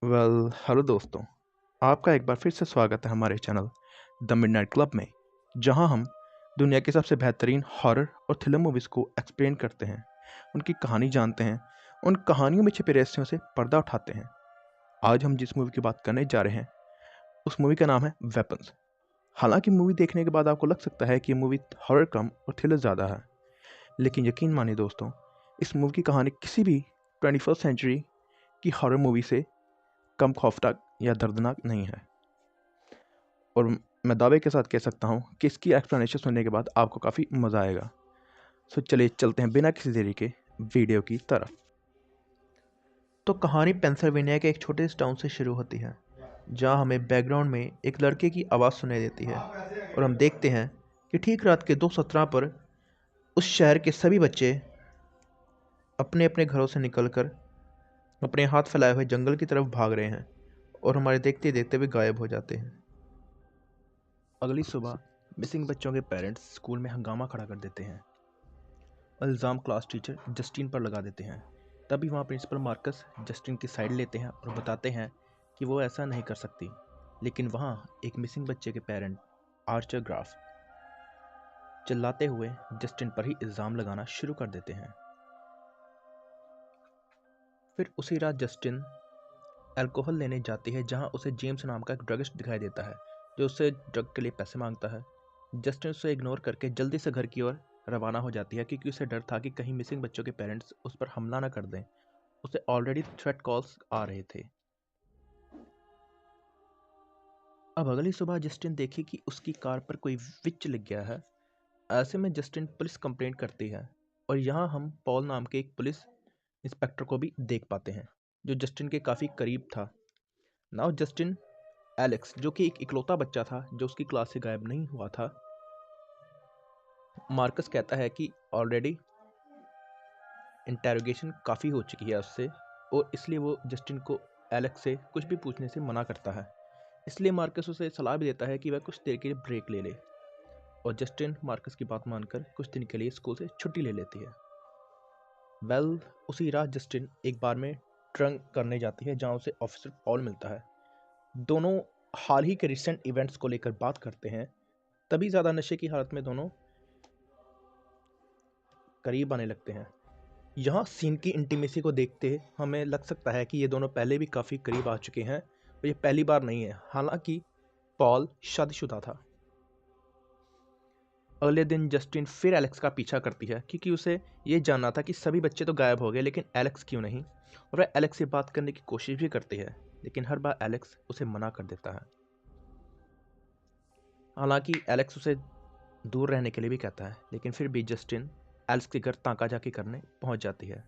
Hello दोस्तों। आपका एक बार फिर से स्वागत है हमारे चैनल द मिडनाइट क्लब में, जहां हम दुनिया की सबसे बेहतरीन हॉरर और थ्रिलर मूवीज़ को एक्सप्लेन करते हैं, उनकी कहानी जानते हैं, उन कहानियों में छिपे रहस्यों से पर्दा उठाते हैं। आज हम जिस मूवी की बात करने जा रहे हैं, उस मूवी का नाम है वेपन्स। हालांकि मूवी देखने के बाद आपको लग सकता है कि ये मूवी हॉरर कम और थ्रिलर ज़्यादा है, लेकिन यकीन मानिए दोस्तों, इस मूवी की कहानी किसी भी 21st सेंचुरी की हॉरर मूवी से कम खौफनाक या दर्दनाक नहीं है। और मैं दावे के साथ कह सकता हूँ कि इसकी एक्सप्लेनेशन सुनने के बाद आपको काफ़ी मज़ा आएगा। सो चलिए चलते हैं बिना किसी देरी के वीडियो की तरफ। तो कहानी पेंसिल्वेनिया के एक छोटे से टाउन से शुरू होती है, जहाँ हमें बैकग्राउंड में एक लड़के की आवाज़ सुनाई देती है और हम देखते हैं कि ठीक रात के 2:17 पर उस शहर के सभी बच्चे अपने अपने घरों से निकलकर अपने हाथ फैलाए हुए जंगल की तरफ भाग रहे हैं और हमारे देखते देखते भी गायब हो जाते हैं। अगली सुबह मिसिंग बच्चों के पेरेंट्स स्कूल में हंगामा खड़ा कर देते हैं। इल्ज़ाम क्लास टीचर जस्टिन पर लगा देते हैं। तभी वहाँ प्रिंसिपल मार्कस जस्टिन की साइड लेते हैं और बताते हैं कि वो ऐसा नहीं कर सकती। लेकिन वहाँ एक मिसिंग बच्चे के पेरेंट आर्चर ग्राफ चिल्लाते हुए जस्टिन पर ही इल्ज़ाम लगाना शुरू कर देते हैं। फिर उसी रात जस्टिन अल्कोहल लेने जाती है, जहाँ उसे जेम्स नाम का एक ड्रगिस्ट दिखाई देता है जो उससे ड्रग के लिए पैसे मांगता है। जस्टिन उसे इग्नोर करके जल्दी से घर की ओर रवाना हो जाती है, क्योंकि उसे डर था कि कहीं मिसिंग बच्चों के पेरेंट्स उस पर हमला न कर दें। उसे ऑलरेडी थ्रेट कॉल्स आ रहे थे। अब अगली सुबह जस्टिन देखी कि उसकी कार पर कोई विच लग गया है। ऐसे में जस्टिन पुलिस कंप्लेंट करती है और यहाँ हम पॉल नाम के एक पुलिस इंस्पेक्टर को भी देख पाते हैं, जो जस्टिन के काफ़ी करीब था। नाउ जस्टिन एलेक्स, जो कि एक इकलौता बच्चा था जो उसकी क्लास से गायब नहीं हुआ था, मार्कस कहता है कि ऑलरेडी इंटेरोगेशन काफ़ी हो चुकी है उससे, और इसलिए वो जस्टिन को एलेक्स से कुछ भी पूछने से मना करता है। इसलिए मार्कस उसे सलाह भी देता है कि वह कुछ देर के लिए ब्रेक ले ले, और जस्टिन मार्कस की बात मानकर कुछ दिन के लिए स्कूल से छुट्टी ले लेती है। उसी रात जस्टिन एक बार में ड्रंक करने जाती है, जहाँ उसे ऑफिसर पॉल मिलता है। दोनों हाल ही के रिसेंट इवेंट्स को लेकर बात करते हैं। तभी ज़्यादा नशे की हालत में दोनों करीब आने लगते हैं। यहाँ सीन की इंटीमेसी को देखते हमें लग सकता है कि ये दोनों पहले भी काफ़ी करीब आ चुके हैं और ये पहली बार नहीं है। हालांकि पॉल शादीशुदा था। अगले दिन जस्टिन फिर एलेक्स का पीछा करती है, क्योंकि उसे ये जानना था कि सभी बच्चे तो गायब हो गए, लेकिन एलेक्स क्यों नहीं। और वह एलेक्स से बात करने की कोशिश भी करती है, लेकिन हर बार एलेक्स उसे मना कर देता है। हालांकि एलेक्स उसे दूर रहने के लिए भी कहता है, लेकिन फिर भी जस्टिन एलेक्स के घर ताका झाकी करने पहुंच जाती है।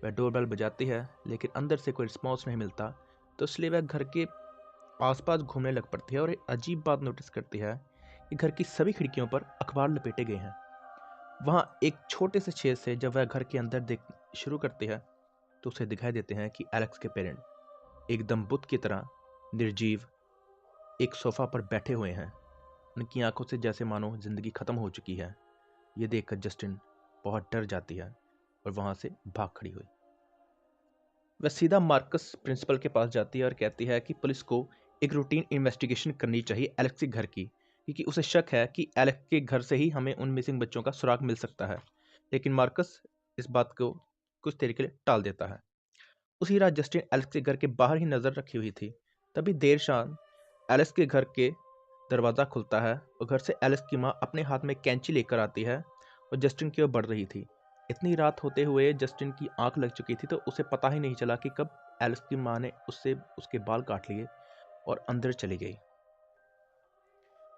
वह डोरबेल बजाती है, लेकिन अंदर से कोई रिस्पॉन्स नहीं मिलता, तो इसलिए वह घर के आसपास घूमने लग पड़ती है और एक अजीब बात नोटिस करती है कि घर की सभी खिड़कियों पर अखबार लपेटे गए हैं। वहाँ एक छोटे से छेद से जब वह घर के अंदर देख शुरू करती है, तो उसे दिखाई देते हैं कि एलेक्स के पेरेंट एकदम बुत की तरह निर्जीव एक सोफा पर बैठे हुए हैं। उनकी आंखों से जैसे मानो जिंदगी खत्म हो चुकी है। ये देखकर जस्टिन बहुत डर जाती है और वहाँ से भाग खड़ी हुई। वह सीधा मार्कस प्रिंसिपल के पास जाती है और कहती है कि पुलिस को एक रूटीन इन्वेस्टिगेशन करनी चाहिए एलेक्स के घर की, क्योंकि उसे शक है कि एलेक्स के घर से ही हमें उन मिसिंग बच्चों का सुराग मिल सकता है। लेकिन मार्कस इस बात को कुछ देर के लिए टाल देता है। उसी रात जस्टिन एलेक्स के घर के बाहर ही नजर रखी हुई थी। तभी देर शाम एलेक्स के घर के दरवाज़ा खुलता है और घर से एलेक्स की माँ अपने हाथ में कैंची लेकर आती है और जस्टिन की ओर बढ़ रही थी। इतनी रात होते हुए जस्टिन की आंख लग चुकी थी, तो उसे पता ही नहीं चला कि कब एलेक्स की माँ ने उससे उसके बाल काट लिए और अंदर चली गई।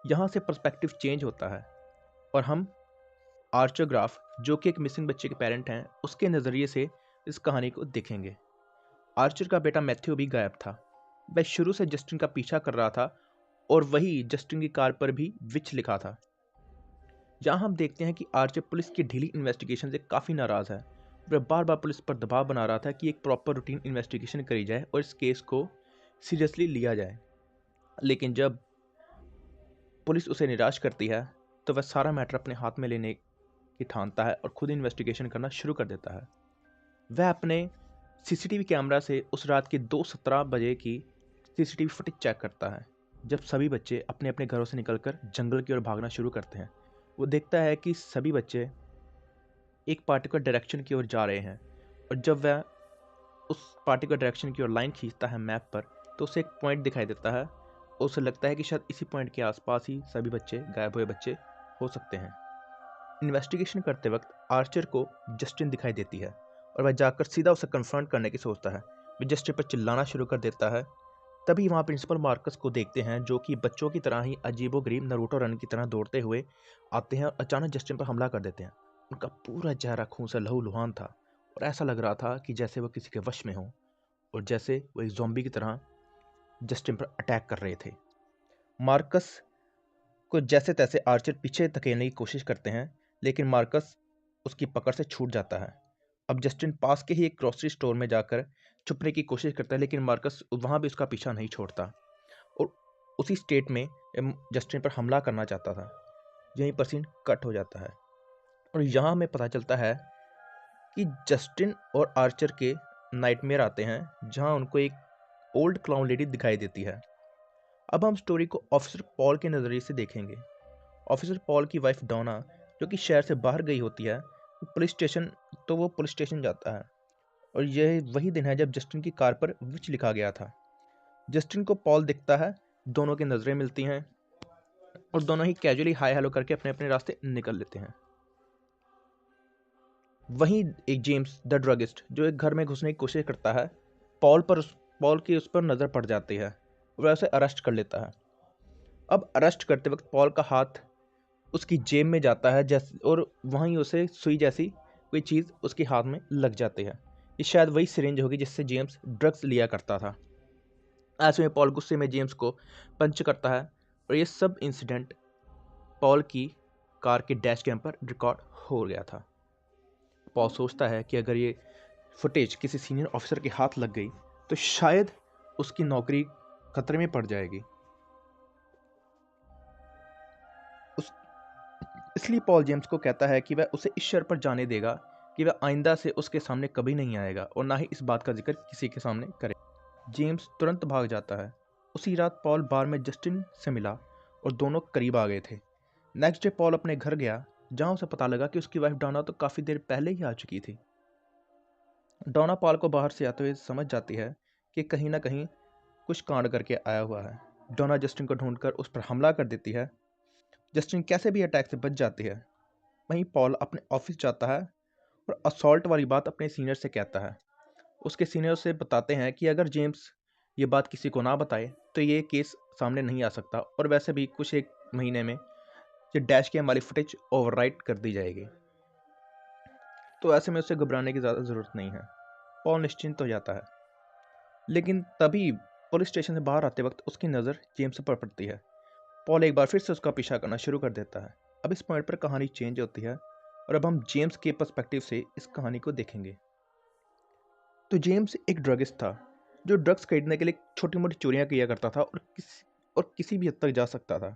यहाँ से पर्सपेक्टिव चेंज होता है और हम आर्चर ग्राफ, जो कि एक मिसिंग बच्चे के पेरेंट हैं, उसके नज़रिए से इस कहानी को देखेंगे। आर्चर का बेटा मैथ्यू भी गायब था। वह शुरू से जस्टिन का पीछा कर रहा था और वही जस्टिन की कार पर भी विच लिखा था। जहां हम देखते हैं कि आर्चर पुलिस की ढीली इन्वेस्टिगेशन से काफ़ी नाराज़ है। वह बार बार पुलिस पर दबाव बना रहा था कि एक प्रॉपर रूटीन इन्वेस्टिगेशन करी जाए और इस केस को सीरियसली लिया जाए। लेकिन जब पुलिस उसे निराश करती है, तो वह सारा मैटर अपने हाथ में लेने की ठानता है और खुद इन्वेस्टिगेशन करना शुरू कर देता है। वह अपने सीसीटीवी कैमरा से उस रात के 2:17 बजे की सीसीटीवी फुटेज चेक करता है, जब सभी बच्चे अपने अपने घरों से निकलकर जंगल की ओर भागना शुरू करते हैं। वो देखता है कि सभी बच्चे एक पार्टिकुलर डायरेक्शन की ओर जा रहे हैं, और जब वह उस पार्टिकुलर डायरेक्शन की ओर लाइन खींचता है मैप पर, तो उसे एक पॉइंट दिखाई देता है और उसे लगता है कि शायद इसी पॉइंट के आसपास ही सभी बच्चे, गायब हुए बच्चे, हो सकते हैं। इन्वेस्टिगेशन करते वक्त आर्चर को जस्टिन दिखाई देती है और वह जाकर सीधा उसे कन्फ्रंट करने की सोचता है। वह जस्टिन पर चिल्लाना शुरू कर देता है। तभी वहाँ प्रिंसिपल मार्कस को देखते हैं, जो कि बच्चों की तरह ही अजीबोगरीब नरूटो रन की तरह दौड़ते हुए आते हैं और अचानक जस्टिन पर हमला कर देते हैं। उनका पूरा चेहरा खून से लहूलुहान था और ऐसा लग रहा था कि जैसे वो किसी के वश में हो और जैसे वो एक ज़ॉम्बी की तरह जस्टिन पर अटैक कर रहे थे। मार्कस को जैसे तैसे आर्चर पीछे धकेलने की कोशिश करते हैं, लेकिन मार्कस उसकी पकड़ से छूट जाता है। अब जस्टिन पास के ही एक ग्रोसरी स्टोर में जाकर छुपने की कोशिश करता है, लेकिन मार्कस वहाँ भी उसका पीछा नहीं छोड़ता और उसी स्टेट में जस्टिन पर हमला करना चाहता था। यहीं पर सीन कट हो जाता है और यहाँ हमें पता चलता है कि जस्टिन और आर्चर के नाइटमेयर आते हैं, जहाँ उनको एक ओल्ड क्लाउन लेडी दिखाई देती है। अब हम स्टोरी को ऑफिसर पॉल के नज़रिए से देखेंगे। ऑफिसर पॉल की वाइफ डोना, जो कि शहर से बाहर गई होती है, वो पुलिस स्टेशन जाता है और यह वही दिन है जब जस्टिन की कार पर विच लिखा गया था। जस्टिन को पॉल दिखता है, दोनों की नज़रें मिलती हैं और दोनों ही कैजुअली हाय हेलो करके अपने अपने रास्ते निकल लेते हैं। वहीं एक जेम्स द ड्रगिस्ट, जो एक घर में घुसने की कोशिश करता है, पॉल की उस पर नज़र पड़ जाती है और वह उसे अरेस्ट कर लेता है। अब अरेस्ट करते वक्त पॉल का हाथ उसकी जेब में जाता है जैसे, और वहीं उसे सुई जैसी कोई चीज़ उसके हाथ में लग जाती है। ये शायद वही सिरिंज होगी जिससे जेम्स ड्रग्स लिया करता था। ऐसे में पॉल गुस्से में जेम्स को पंच करता है और ये सब इंसिडेंट पॉल की कार के डैश कैम पर रिकॉर्ड हो गया था। पॉल सोचता है कि अगर ये फुटेज किसी सीनियर ऑफिसर के हाथ लग गई तो शायद उसकी नौकरी खतरे में पड़ जाएगी। इसलिए पॉल जेम्स को कहता है कि वह उसे इस शर्त पर जाने देगा कि वह आइंदा से उसके सामने कभी नहीं आएगा और ना ही इस बात का जिक्र किसी के सामने करे। जेम्स तुरंत भाग जाता है। उसी रात पॉल बार में जस्टिन से मिला और दोनों करीब आ गए थे। नेक्स्ट डे पॉल अपने घर गया, जहां उसे पता लगा कि उसकी वाइफ डोना तो काफ़ी देर पहले ही आ चुकी थी। डोना पॉल को बाहर से आते हुए समझ जाती है कि कहीं ना कहीं कुछ कांड करके आया हुआ है। डोना जस्टिन को ढूंढकर उस पर हमला कर देती है। जस्टिन कैसे भी अटैक से बच जाती है। वहीं पॉल अपने ऑफिस जाता है और असॉल्ट वाली बात अपने सीनियर से कहता है। उसके सीनियर से बताते हैं कि अगर जेम्स ये बात किसी को ना बताए तो ये केस सामने नहीं आ सकता और वैसे भी कुछ एक महीने में ये डैश कैम वाली फुटेज ओवरराइट कर दी जाएगी, तो ऐसे में उसे घबराने की ज़्यादा ज़रूरत नहीं है। पॉल निश्चिंत हो जाता है, लेकिन तभी पुलिस स्टेशन से बाहर आते वक्त उसकी नज़र जेम्स पर पड़ती है। पॉल एक बार फिर से उसका पीछा करना शुरू कर देता है। अब इस पॉइंट पर कहानी चेंज होती है और अब हम जेम्स के पर्सपेक्टिव से इस कहानी को देखेंगे। तो जेम्स एक ड्रगिस्ट था जो ड्रग्स खरीदने के लिए छोटी मोटी चोरियां किया करता था और किसी भी हद तक जा सकता था।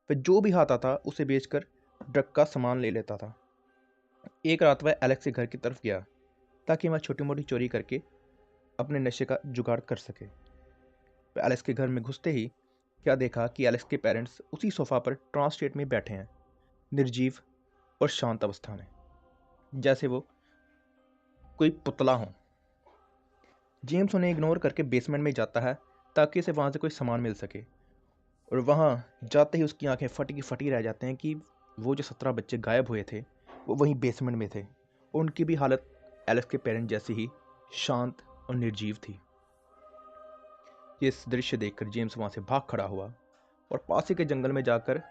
वह जो भी आता था उसे बेचकर ड्रग का सामान ले लेता था। एक रात वह एलेक्स के घर की तरफ गया ताकि वह छोटी मोटी चोरी करके अपने नशे का जुगाड़ कर सके। वह एलेक्स के घर में घुसते ही क्या देखा कि एलेक्स के पेरेंट्स उसी सोफा पर ट्रांस स्टेट में बैठे हैं, निर्जीव और शांत अवस्था में, जैसे वो कोई पुतला हो। जेम्स उन्हें इग्नोर करके बेसमेंट में जाता है ताकि उसे वहाँ से कोई सामान मिल सके, और वहाँ जाते ही उसकी आंखें फटी की फटी रह जाते हैं कि वो जो 17 बच्चे गायब हुए थे वो वहीं बेसमेंट में थे। उनकी भी हालत एलेक्स के पेरेंट्स जैसी ही शांत और निर्जीव थी। इस दृश्य देखकर जेम्स वहाँ से भाग खड़ा हुआ और पास ही के जंगल में जाकर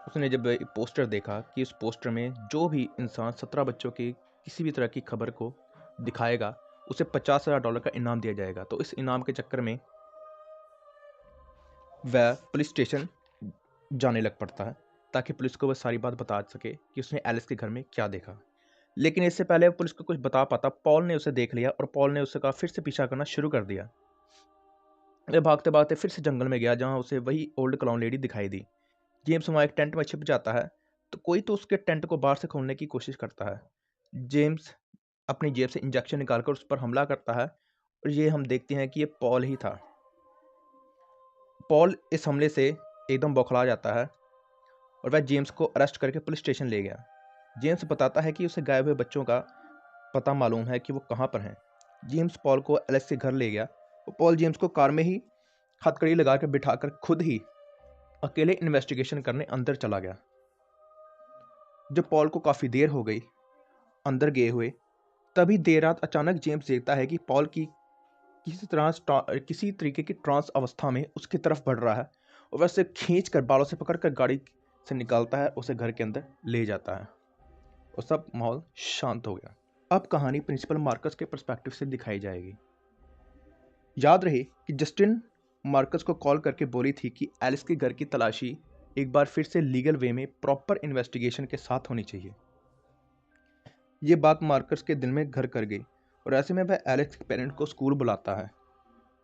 उसने जब पोस्टर देखा कि उस पोस्टर में जो भी इंसान 17 बच्चों की किसी भी तरह की खबर को दिखाएगा उसे $50,000 का इनाम दिया जाएगा, तो इस इनाम के चक्कर में वह पुलिस स्टेशन जाने लग पड़ता है ताकि पुलिस को वह सारी बात बता सके कि उसने एलिस के घर में क्या देखा। लेकिन इससे पहले वह पुलिस को कुछ बता पाता, पॉल ने उसे देख लिया और पॉल ने उसका फिर से पीछा करना शुरू कर दिया। वह भागते भागते फिर से जंगल में गया, जहाँ उसे वही ओल्ड क्लाउन लेडी दिखाई दी। जेम्स वहाँ एक टेंट में छिप जाता है, तो कोई तो उसके टेंट को बाहर से खोलने की कोशिश करता है। जेम्स अपनी जेब से इंजेक्शन निकालकर उस पर हमला करता है और ये हम देखते हैं कि ये पॉल ही था। पॉल इस हमले से एकदम बौखला जाता है और वह जेम्स को अरेस्ट करके पुलिस स्टेशन ले गया। जेम्स बताता है कि उसे गायब हुए बच्चों का पता मालूम है कि वो कहाँ पर हैं। जेम्स पॉल को एलेक्स के घर ले गया और पॉल जेम्स को कार में ही हथकड़ी लगाकर बिठाकर खुद ही अकेले इन्वेस्टिगेशन करने अंदर चला गया। जब पॉल को काफ़ी देर हो गई अंदर गए हुए, तभी देर रात अचानक जेम्स देखता है कि पॉल की किसी तरीके की ट्रांस अवस्था में उसकी तरफ बढ़ रहा है और वह उसे खींच कर बालों से पकड़कर गाड़ी से निकालता है, उसे घर के अंदर ले जाता है और सब माहौल शांत हो गया। अब कहानी प्रिंसिपल मार्कस के पर्सपेक्टिव से दिखाई जाएगी। याद रहे कि जस्टिन मार्कस को कॉल करके बोली थी कि एलिस के घर की तलाशी एक बार फिर से लीगल वे में प्रॉपर इन्वेस्टिगेशन के साथ होनी चाहिए। ये बात मार्कस के दिल में घर कर गई और ऐसे में वह एलेक्स के पेरेंट्स को स्कूल बुलाता है।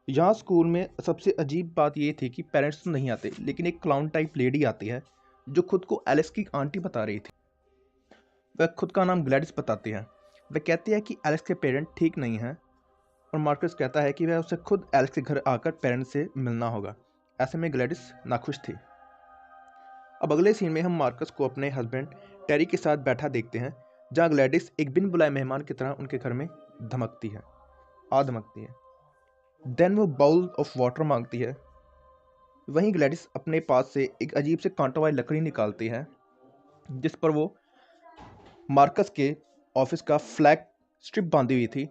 यहाँ स्कूल में सबसे अजीब बात ये थी कि पेरेंट्स तो नहीं आते, लेकिन एक क्लाउन टाइप लेडी आती है जो खुद को एलेक्स की आंटी बता रही थी। वह खुद का नाम ग्लैडिस बताती है। वह कहती है कि एलेक्स के पेरेंट ठीक नहीं हैं और मार्कस कहता है कि वह उसे खुद एलेक्स के घर आकर पेरेंट्स से मिलना होगा। ऐसे में ग्लैडिस नाखुश थी। अब अगले सीन में हम मार्कस को अपने हस्बैंड टेरी के साथ बैठा देखते हैं, जहाँ ग्लैडिस एक बिन बुलाए मेहमान की तरह उनके घर में धमकती है। देन वो बाउल ऑफ वाटर मांगती है। वहीं ग्लैडिस अपने पास से एक अजीब से कांटों वाली लकड़ी निकालती है जिस पर वो मार्कस के ऑफिस का फ्लैग स्ट्रिप बांधी हुई थी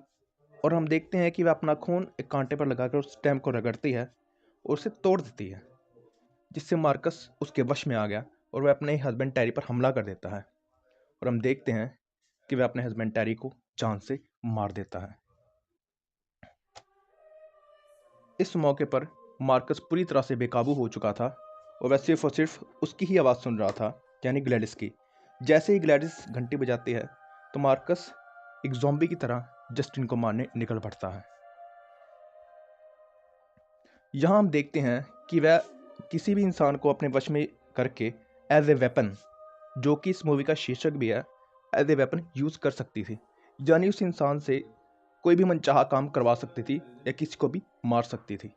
और हम देखते हैं कि वह अपना खून एक कांटे पर लगाकर उस स्टैम्प को रगड़ती है और उसे तोड़ देती है, जिससे मार्कस उसके वश में आ गया और वह अपने हस्बैंड टेरी पर हमला कर देता है और हम देखते हैं कि वह अपने हस्बैंड टेरी को जान से मार देता है। इस मौके पर मार्कस पूरी तरह से बेकाबू हो चुका था और वह सिर्फ और सिर्फ उसकी ही आवाज़ सुन रहा था, यानी ग्लैडिस की। जैसे ही ग्लैडिस घंटी बजाती है तो मार्कस एक ज़ॉम्बी की तरह जस्टिन को मारने निकल पड़ता है। यहाँ हम देखते हैं कि वह किसी भी इंसान को अपने वश में करके एज ए वेपन, जो कि इस मूवी का शीर्षक भी है, एज ए वेपन यूज़ कर सकती थी, यानी उस इंसान से कोई भी मनचाहा काम करवा सकती थी या किसी को भी मार सकती थी।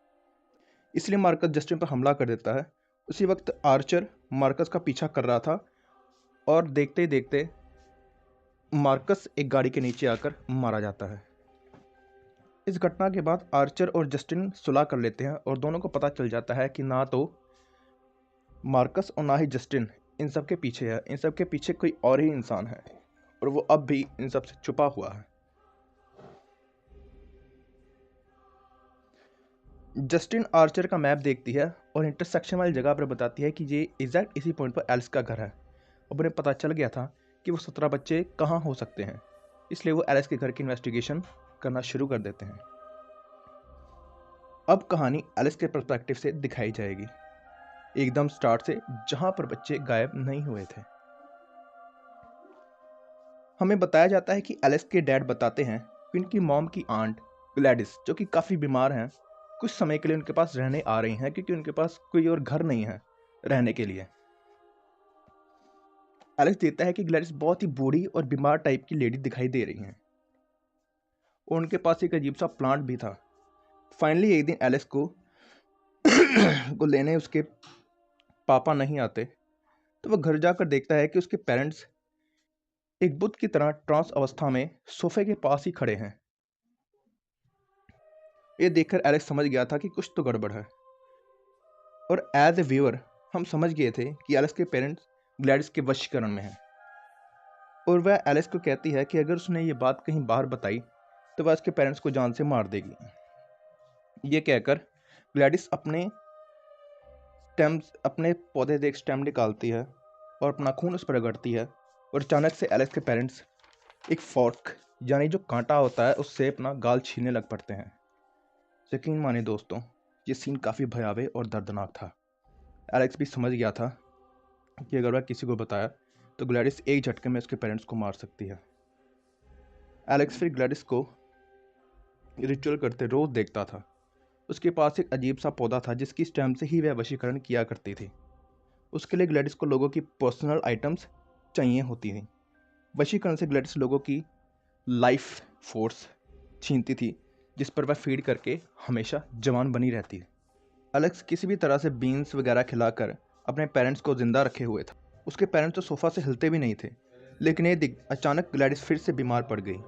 इसलिए मार्कस जस्टिन पर हमला कर देता है। उसी वक्त आर्चर मार्कस का पीछा कर रहा था और देखते ही देखते मार्कस एक गाड़ी के नीचे आकर मारा जाता है। इस घटना के बाद आर्चर और जस्टिन सुलह कर लेते हैं और दोनों को पता चल जाता है कि ना तो मार्कस और ना ही जस्टिन इन सब के पीछे है। इन सब के पीछे कोई और ही इंसान है और वो अब भी इन सब से छुपा हुआ है। जस्टिन आर्चर का मैप देखती है और इंटरसेक्शन वाली जगह पर बताती है कि ये एग्जैक्ट इसी पॉइंट पर एलिस का घर है और उन्हें पता चल गया था कि वो 17 बच्चे कहाँ हो सकते हैं, इसलिए वो एलिस के घर की इन्वेस्टिगेशन करना शुरू कर देते हैं। अब कहानी एलिस के पर्सपेक्टिव से दिखाई जाएगी, एकदम स्टार्ट से, जहाँ पर बच्चे गायब नहीं हुए थे। हमें बताया जाता है कि एलिस के डैड बताते हैं कि उनकी मॉम की आंट ग्लैडिस, जो कि काफ़ी बीमार हैं, कुछ समय के लिए उनके पास रहने आ रही हैं क्योंकि उनके पास कोई और घर नहीं है रहने के लिए। एलेक्स देखता है कि ग्लैडिस बहुत ही बूढ़ी और बीमार टाइप की लेडी दिखाई दे रही हैं और उनके पास एक अजीब सा प्लांट भी था। फाइनली एक दिन एलेक्स को लेने उसके पापा नहीं आते तो वह घर जाकर देखता है कि उसके पेरेंट्स एक बुत की तरह ट्रांस अवस्था में सोफे के पास ही खड़े हैं। ये देखकर एलेक्स समझ गया था कि कुछ तो गड़बड़ है और एज ए व्यूअर हम समझ गए थे कि एलेक्स के पेरेंट्स ग्लैडिस के वशीकरण में हैं और वह एलेक्स को कहती है कि अगर उसने ये बात कहीं बाहर बताई तो वह उसके पेरेंट्स को जान से मार देगी। ये कहकर ग्लैडिस अपने पौधे से एक स्टेम निकालती है और अपना खून उस पर रगड़ती है और अचानक से एलेक्स के पेरेंट्स एक फोर्क, यानी जो कांटा होता है, उससे अपना गाल छीनने लग पड़ते हैं। यकीन माने दोस्तों, ये सीन काफ़ी भयावह और दर्दनाक था। एलेक्स भी समझ गया था कि अगर वह किसी को बताया तो ग्लैडिस एक झटके में उसके पेरेंट्स को मार सकती है। एलेक्स फिर ग्लैडिस को रिचुअल करते रोज देखता था। उसके पास एक अजीब सा पौधा था जिसकी स्टेम से ही वह वशीकरण किया करती थी। उसके लिए ग्लैडिस को लोगों की पर्सनल आइटम्स चाहिए होती थी। वशीकरण से ग्लैडिस लोगों की लाइफ फोर्स छीनती थी जिस पर वह फीड करके हमेशा जवान बनी रहती। एलेक्स किसी भी तरह से बीन्स वगैरह खिलाकर अपने पेरेंट्स को जिंदा रखे हुए था। उसके पेरेंट्स तो सोफ़ा से हिलते भी नहीं थे, लेकिन अचानक ग्लैडिस फिर से बीमार पड़ गई।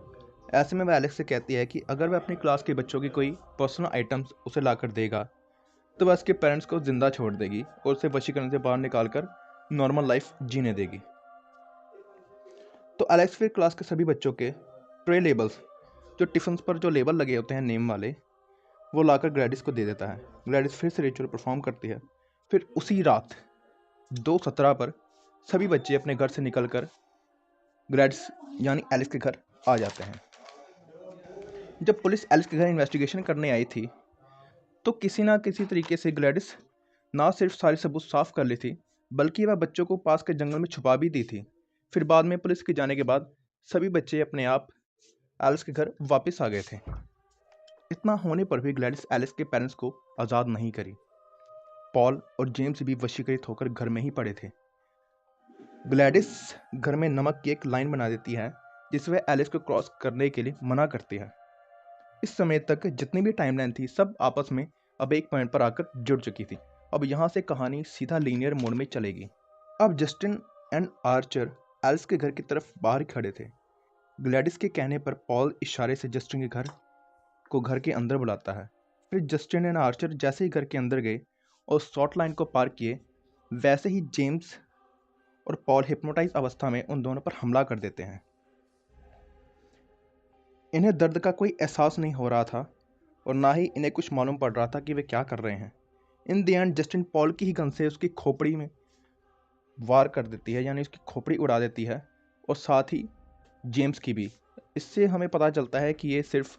ऐसे में वह एलेक्स से कहती है कि अगर वह अपनी क्लास के बच्चों की कोई पर्सनल आइटम्स उसे लाकर देगा तो वह उसके पेरेंट्स को जिंदा छोड़ देगी और उसे वशीकरण से बाहर निकालकर नॉर्मल लाइफ जीने देगी। तो एलेक्स फिर क्लास के सभी बच्चों के ट्रे लेबल्स, जो टिफिन पर जो लेबल लगे होते हैं नेम वाले, वो लाकर ग्लैडिस को दे देता है। ग्लैडिस फिर से रिचुअल परफॉर्म करती है। फिर उसी रात 2:17 पर सभी बच्चे अपने घर से निकलकर ग्लैडिस यानी एलिस के घर आ जाते हैं। जब पुलिस एलिस के घर इन्वेस्टिगेशन करने आई थी तो किसी ना किसी तरीके से ग्लैडिस ना सिर्फ सारे सबूत साफ कर ली थी, बल्कि वह बच्चों को पास के जंगल में छुपा भी दी थी। फिर बाद में पुलिस के जाने के बाद सभी बच्चे अपने आप एलिस के घर वापस आ गए थे। इतना होने पर भी ग्लैडिस एलिस के पेरेंट्स को आज़ाद नहीं करी। पॉल और जेम्स भी वशीकृत होकर घर में ही पड़े थे। ग्लैडिस घर में नमक की एक लाइन बना देती है जिसे वह एलिस को क्रॉस करने के लिए मना करती है। इस समय तक जितनी भी टाइमलाइन थी सब आपस में अब एक पॉइंट पर आकर जुड़ चुकी थी। अब यहाँ से कहानी सीधा लीनियर मोड में चलेगी। अब जस्टिन एंड आर्चर एलिस के घर की तरफ बाहर खड़े थे। ग्लैडिस के कहने पर पॉल इशारे से जस्टिन के घर को घर के अंदर बुलाता है। फिर जस्टिन एंड आर्चर जैसे ही घर के अंदर गए और शॉर्ट लाइन को पार किए, वैसे ही जेम्स और पॉल हिप्नोटाइज अवस्था में उन दोनों पर हमला कर देते हैं। इन्हें दर्द का कोई एहसास नहीं हो रहा था और ना ही इन्हें कुछ मालूम पड़ रहा था कि वे क्या कर रहे हैं। In the end Justin Paul की ही गन से उसकी खोपड़ी में वार कर देती है, यानी उसकी खोपड़ी उड़ा देती है, और साथ ही जेम्स की भी। इससे हमें पता चलता है कि ये सिर्फ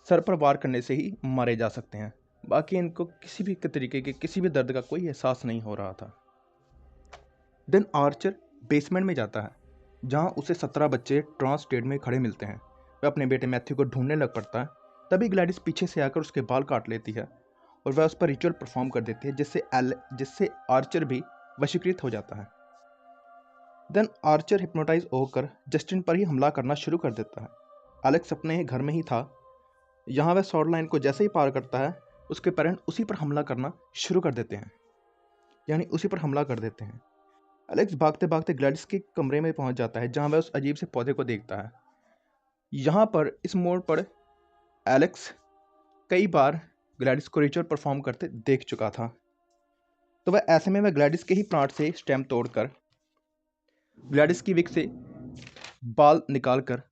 सर पर वार करने से ही मारे जा सकते हैं, बाकी इनको किसी भी तरीके के किसी भी दर्द का कोई एहसास नहीं हो रहा था। देन आर्चर बेसमेंट में जाता है जहां उसे 17 बच्चे ट्रांस स्टेट में खड़े मिलते हैं। वह अपने बेटे मैथ्यू को ढूंढने लग पड़ता है। तभी ग्लैडिस पीछे से आकर उसके बाल काट लेती है और वह उस पर रिचुअल परफॉर्म कर देती है जिससे आर्चर भी वशीकृत हो जाता है। देन आर्चर हिप्नोटाइज होकर जस्टिन पर ही हमला करना शुरू कर देता है। एलेक्स अपने घर में ही था। यहाँ वह शॉर्ट लाइन को जैसे ही पार करता है उसके पेरेंट उसी पर हमला करना शुरू कर देते हैं, यानी उसी पर हमला कर देते हैं। एलेक्स भागते भागते ग्लैडिस के कमरे में पहुंच जाता है जहां वह उस अजीब से पौधे को देखता है। यहाँ पर इस मोड़ पर एलेक्स कई बार ग्लैडिस को रिचुअल परफॉर्म करते देख चुका था, तो वह ऐसे में वह ग्लैडिस के ही प्रांत से स्टेम तोड़कर ग्लैडिस की विक से बाल निकालकर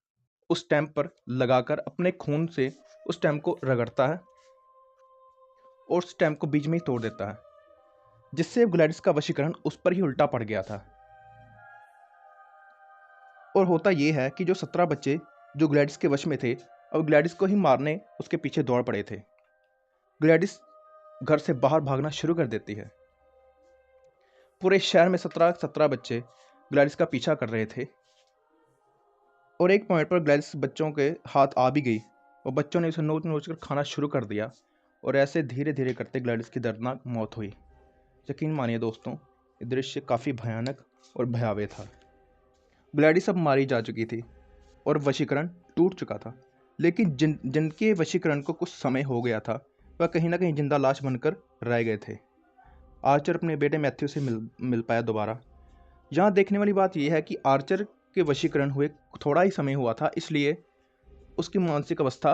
उस स्टैम्प पर लगाकर अपने खून से उस स्टैम्प को रगड़ता है और उस स्टैम्प को बीच में ही तोड़ देता है, जिससे ग्लैडिस का वशीकरण उस पर ही उल्टा पड़ गया था। और होता यह है कि जो 17 बच्चे जो ग्लैडिस के वश में थे अब ग्लैडिस को ही मारने उसके पीछे दौड़ पड़े थे। ग्लैडिस घर से बाहर भागना शुरू कर देती है। पूरे शहर में 17 बच्चे ग्लैडिस का पीछा कर रहे थे और एक पॉइंट पर ग्लैडिस बच्चों के हाथ आ भी गई और बच्चों ने उसे नोच नोच कर खाना शुरू कर दिया और ऐसे धीरे धीरे करते ग्लैडिस की दर्दनाक मौत हुई। यकीन मानिए दोस्तों, ये दृश्य काफ़ी भयानक और भयावह था। ग्लैडिस अब मारी जा चुकी थी और वशीकरण टूट चुका था, लेकिन जिनके वशीकरण को कुछ समय हो गया था वह कहीं ना कहीं जिंदा लाश बनकर रह गए थे। आर्चर अपने बेटे मैथ्यू से मिल पाया दोबारा। यहाँ देखने वाली बात यह है कि आर्चर के वशीकरण हुए थोड़ा ही समय हुआ था, इसलिए उसकी मानसिक अवस्था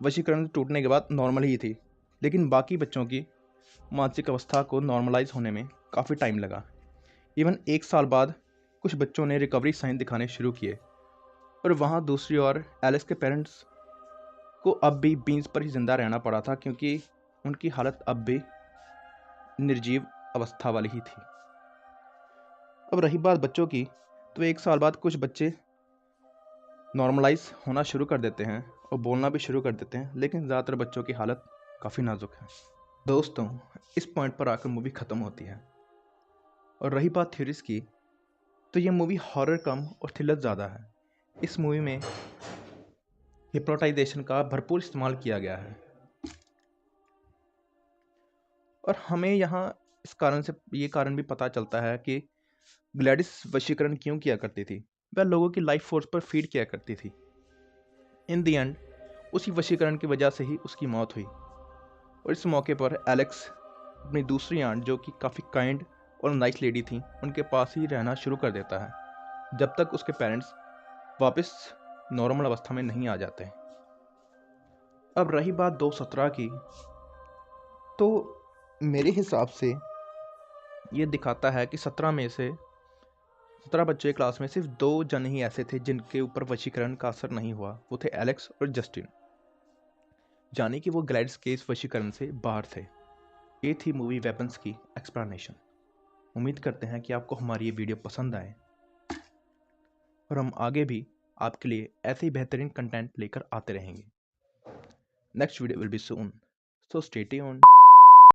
वशीकरण टूटने के बाद नॉर्मल ही थी, लेकिन बाकी बच्चों की मानसिक अवस्था को नॉर्मलाइज होने में काफ़ी टाइम लगा। इवन 1 साल बाद कुछ बच्चों ने रिकवरी साइन दिखाने शुरू किए और वहाँ दूसरी ओर एलिस के पेरेंट्स को अब भी बीन्स पर ही जिंदा रहना पड़ा था, क्योंकि उनकी हालत अब भी निर्जीव अवस्था वाली ही थी। अब रही बात बच्चों की, तो 1 साल बाद कुछ बच्चे नॉर्मलाइज होना शुरू कर देते हैं और बोलना भी शुरू कर देते हैं, लेकिन ज़्यादातर बच्चों की हालत काफ़ी नाजुक है। दोस्तों, इस पॉइंट पर आकर मूवी ख़त्म होती है। और रही बात थ्योरीज की, तो ये मूवी हॉरर कम और थ्रिलर ज़्यादा है। इस मूवी में हिप्नोटाइजेशन का भरपूर इस्तेमाल किया गया है और हमें यहाँ इस कारण से ये कारण भी पता चलता है कि ग्लैडिस वशीकरण क्यों किया करती थी। वह लोगों की लाइफ फोर्स पर फीड किया करती थी। इन दी एंड उसी वशीकरण की वजह से ही उसकी मौत हुई। और इस मौके पर एलेक्स अपनी दूसरी आंट, जो कि काफ़ी काइंड और नाइस लेडी थी, उनके पास ही रहना शुरू कर देता है जब तक उसके पेरेंट्स वापस नॉर्मल अवस्था में नहीं आ जाते। अब रही बात 217 की, तो मेरे हिसाब से ये दिखाता है कि 17 में से 17 बच्चे क्लास में सिर्फ 2 जन ही ऐसे थे जिनके ऊपर वशीकरण का असर नहीं हुआ। वो थे एलेक्स और जस्टिन, यानी कि वो ग्लैडिस के इस वशीकरण से बाहर थे। ये थी मूवी वेपन्स की एक्सप्लेनेशन। उम्मीद करते हैं कि आपको हमारी ये वीडियो पसंद आए और हम आगे भी आपके लिए ऐसे ही बेहतरीन कंटेंट लेकर आते रहेंगे। Next video will be soon, so stay tuned.